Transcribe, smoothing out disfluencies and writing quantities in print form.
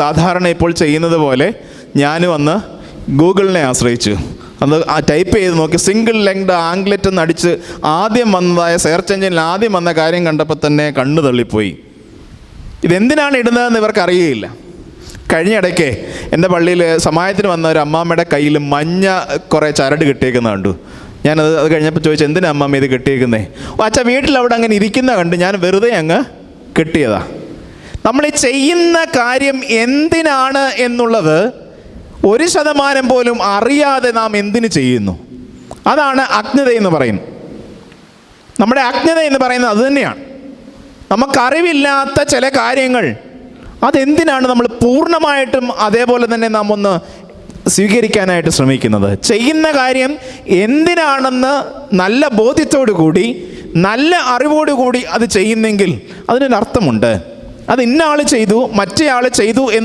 സാധാരണ ഇപ്പോൾ ചെയ്യുന്നത് പോലെ ഞാനും അന്ന് ഗൂഗിളിനെ ആശ്രയിച്ചു. അത് ടൈപ്പ് ചെയ്ത് നോക്കി സിംഗിൾ ലെങ്ഡ് ആംഗ്ലെറ്റ് എന്ന് അടിച്ച് ആദ്യം വന്നതായ സെർച്ച് എഞ്ചിനിൽ ആദ്യം വന്ന കാര്യം കണ്ടപ്പോൾ തന്നെ കണ്ണു തള്ളിപ്പോയി. ഇതെന്തിനാണ് ഇടുന്നതെന്ന് ഇവർക്ക് അറിയുകയില്ല. കഴിഞ്ഞ ഇടയ്ക്ക് എൻ്റെ പള്ളിയിൽ സമായത്തിന് വന്ന ഒരു അമ്മാമ്മയുടെ കയ്യിൽ മഞ്ഞ കുറേ ചരട് കെട്ടിയേക്കുന്ന കണ്ടു. അത് കഴിഞ്ഞപ്പോൾ ചോദിച്ചു, എന്തിനാ അമ്മാമ്മ ഇത് കെട്ടിയേക്കുന്നേ? അച്ഛാ വീട്ടിൽ അവിടെ അങ്ങനെ ഇരിക്കുന്ന കണ്ട് ഞാൻ വെറുതെ അങ്ങ് കെട്ടിയതാ. നമ്മൾ ഈ ചെയ്യുന്ന കാര്യം എന്തിനാണ് എന്നുള്ളത് 1% പോലും അറിയാതെ നാം എന്തിനു ചെയ്യുന്നു? അതാണ് അജ്ഞത എന്ന് പറയുന്നത്. നമ്മുടെ അജ്ഞത എന്ന് പറയുന്നത് അത് തന്നെയാണ്. നമുക്കറിവില്ലാത്ത ചില കാര്യങ്ങൾ അതെന്തിനാണ് നമ്മൾ പൂർണ്ണമായിട്ടും അതേപോലെ തന്നെ നാം ഒന്ന് സ്വീകരിക്കാനായിട്ട് ശ്രമിക്കുന്നത്. ചെയ്യുന്ന കാര്യം എന്തിനാണെന്ന് നല്ല ബോധ്യത്തോടു കൂടി നല്ല അറിവോടുകൂടി അത് ചെയ്യുന്നെങ്കിൽ അതിനൊരർത്ഥമുണ്ട്. അത് ഇന്ന ആൾ ചെയ്തു മറ്റേ ആൾ ചെയ്തു എന്ന്